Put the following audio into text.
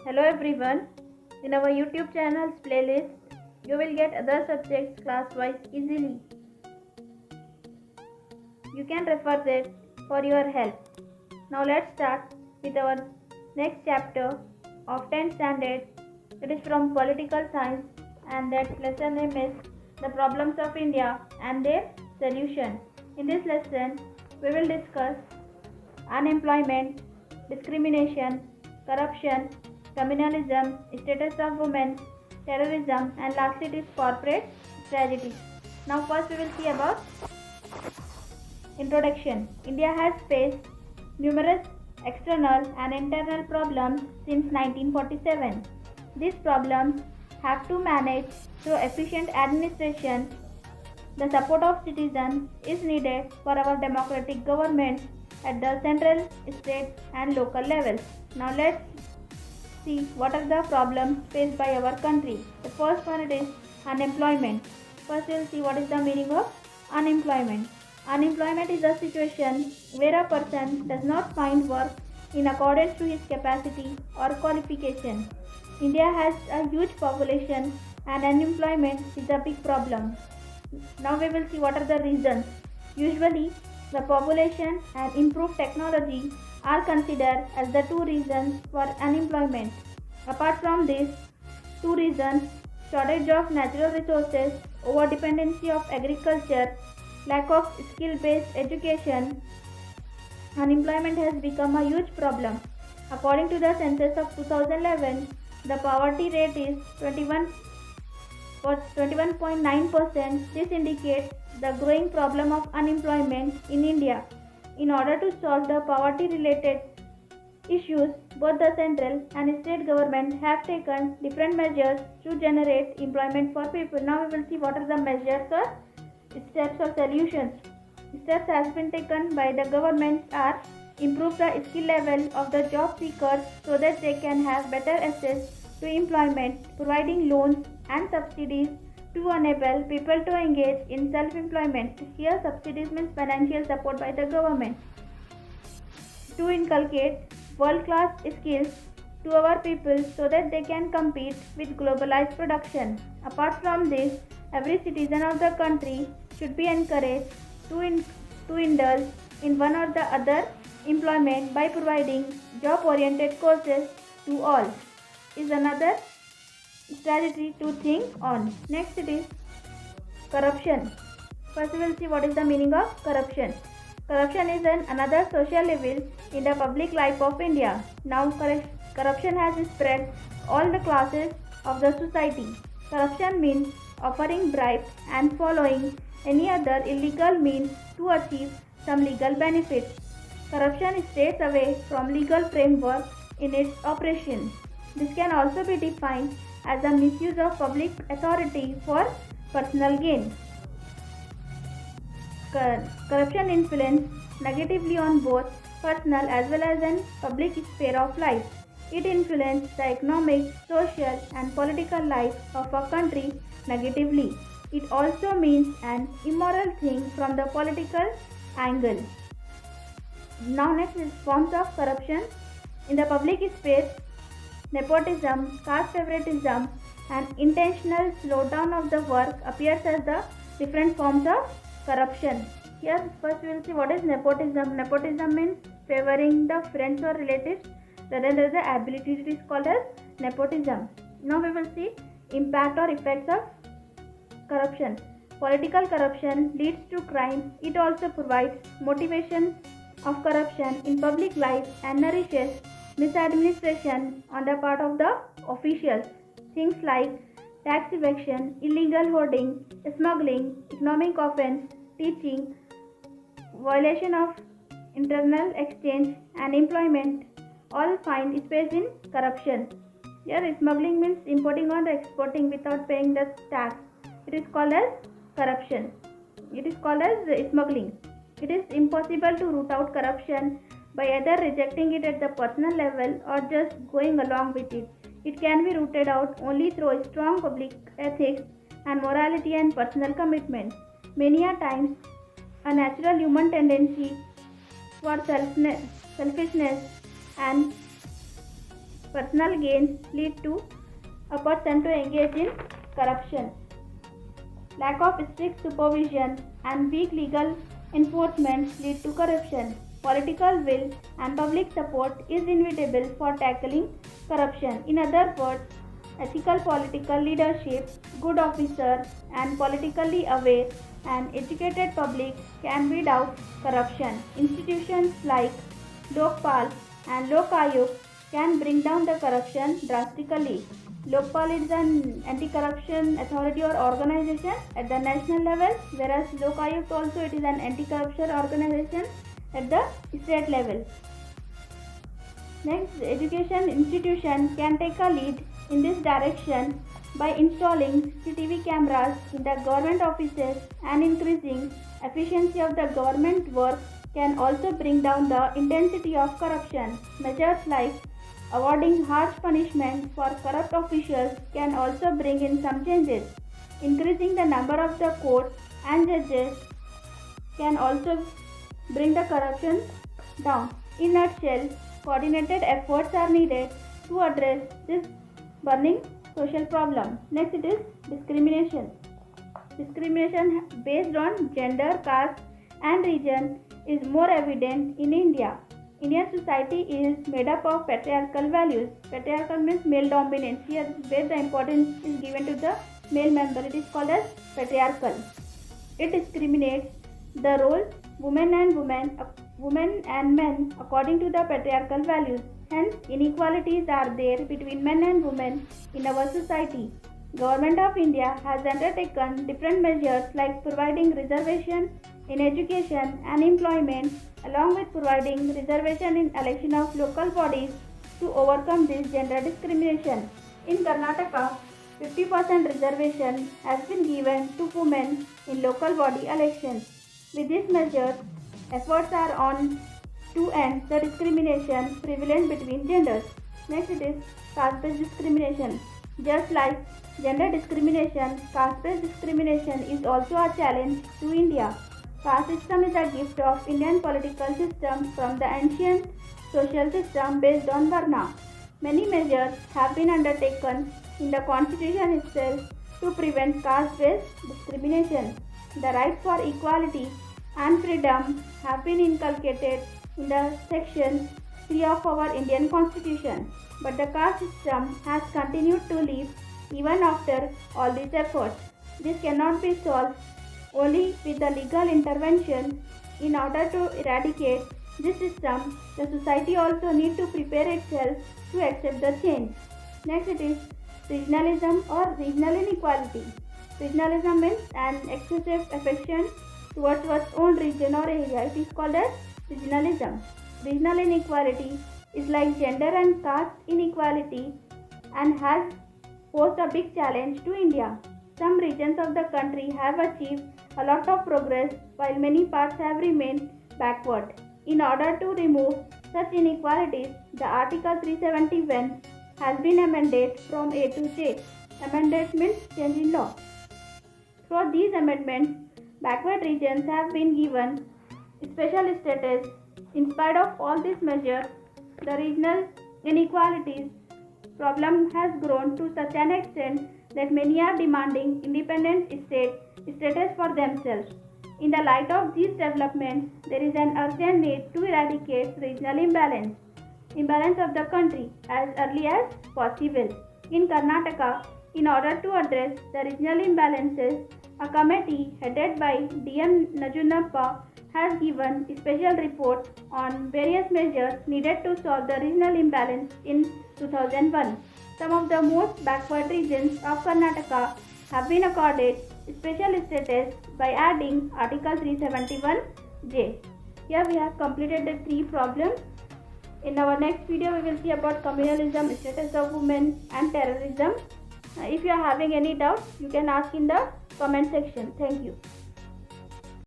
Hello everyone. In our YouTube channel's playlist, you will get other subjects class-wise easily. You can refer that for your help. Now let's start with our next chapter of 10th standard. It is from Political Science and that lesson name is The Problems of India and Their Solution. In this lesson, we will discuss unemployment, discrimination, corruption, communalism, status of women, terrorism, and lastly it is corporate tragedy. Now first we will see about introduction. India has faced numerous external and internal problems since 1947. These problems have to manage through efficient administration. The support of citizens is needed for our democratic government at the central, state and local levels. Now let's see what are the problems faced by our country. The first one is unemployment. First we will see what is the meaning of unemployment. Unemployment is a situation where a person does not find work in accordance to his capacity or qualification. India has a huge population and unemployment is a big problem. Now we will see what are the reasons. Usually, the population and improved technology are considered as the two reasons for unemployment. Apart from these two reasons, shortage of natural resources, over-dependency of agriculture, lack of skill-based education, unemployment has become a huge problem. According to the census of 2011, the poverty rate is 21.9%. This indicates the growing problem of unemployment in India. In order to solve the poverty related issues, both the central and state government have taken different measures to generate employment for people. Now we will see what are the measures or steps or solutions. Steps has been taken by the government are improve the skill level of the job seekers so that they can have better access to employment, providing loans and subsidies to enable people to engage in self-employment. Here subsidies means financial support by the government. To inculcate world-class skills to our people so that they can compete with globalized production. Apart from this, every citizen of the country should be encouraged to indulge in one or the other employment by providing job-oriented courses to all. Is another strategy to think on. Next it is corruption. First we will see what is the meaning of corruption. Corruption is another social evil in the public life of India. Now corruption has spread all the classes of the society. Corruption means offering bribes and following any other illegal means to achieve some legal benefit. Corruption stays away from legal framework in its operation. This can also be defined as a misuse of public authority for personal gain. Corruption influences negatively on both personal as well as in public sphere of life. It influences the economic, social and political life of a country negatively. It also means an immoral thing from the political angle. Now next is forms of corruption. In the public sphere, nepotism, caste favoritism and intentional slowdown of the work appears as the different forms of corruption. Here first we will see what is nepotism. Nepotism means favoring the friends or relatives rather than the ability. It is called as nepotism. Now we will see impact or effects of corruption. Political corruption leads to crime. It also provides motivation of corruption in public life and nourishes misadministration on the part of the officials. Things like tax evasion, illegal hoarding, smuggling, economic offence, teaching, violation of internal exchange and employment all find space in corruption. Here smuggling means importing or exporting without paying the tax. It is called as corruption. It is called as smuggling. It is impossible to root out corruption by either rejecting it at the personal level or just going along with it. It can be rooted out only through strong public ethics and morality and personal commitment. Many a times, a natural human tendency for selfishness and personal gains lead to a person to engage in corruption. Lack of strict supervision and weak legal enforcement lead to corruption. Political will and public support is inevitable for tackling corruption. In other words, ethical political leadership, good officers, and politically aware and educated public can weed out corruption. Institutions like Lokpal and Lok Ayog can bring down the corruption drastically. Lokpal is an anti-corruption authority or organization at the national level, whereas Lok Ayog also it is an anti-corruption organization at the state level. Next, education institution can take a lead in this direction by installing CCTV cameras in the government offices and increasing efficiency of the government work can also bring down the intensity of corruption. Measures like awarding harsh punishment for corrupt officials can also bring in some changes. Increasing the number of the courts and judges can also bring the corruption down. In a nutshell, coordinated efforts are needed to address this burning social problem. Next it is discrimination. Discrimination based on gender, caste and region is more evident in India. Indian society is made up of patriarchal values. Patriarchal means male dominance. Here where the importance is given to the male member, it is called as patriarchal. It discriminates the role women and men according to the patriarchal values. Hence, inequalities are there between men and women in our society. Government of India has undertaken different measures like providing reservation in education and employment, along with providing reservation in election of local bodies to overcome this gender discrimination. In Karnataka, 50% reservation has been given to women in local body elections. With these measures, efforts are on to end the discrimination prevalent between genders. Next it is caste-based discrimination. Just like gender discrimination, caste-based discrimination is also a challenge to India. Caste system is a gift of Indian political system from the ancient social system based on Varna. Many measures have been undertaken in the constitution itself to prevent caste-based discrimination. The right for equality and freedom have been inculcated in the section 3 of our Indian constitution. But the caste system has continued to live even after all these efforts. This cannot be solved only with the legal intervention. In order to eradicate this system, the society also needs to prepare itself to accept the change. Next it is regionalism or regional inequality. Regionalism means an excessive affection towards one's own region or area. It is called as regionalism. Regional inequality is like gender and caste inequality and has posed a big challenge to India. Some regions of the country have achieved a lot of progress while many parts have remained backward. In order to remove such inequalities, the Article 371 has been amended from A to J. Amended means change in law. Through these amendments, backward regions have been given special status. In spite of all these measures, the regional inequalities problem has grown to such an extent that many are demanding independent status for themselves. In the light of these developments, there is an urgent need to eradicate regional imbalance of the country as early as possible. In Karnataka, in order to address the regional imbalances, a committee headed by D.M. Najunappa has given a special report on various measures needed to solve the regional imbalance in 2001. Some of the most backward regions of Karnataka have been accorded special status by adding Article 371J. Here we have completed the 3 problems. In our next video, we will see about communalism, status of women and terrorism. If you are having any doubts, you can ask in the comment section. Thank you.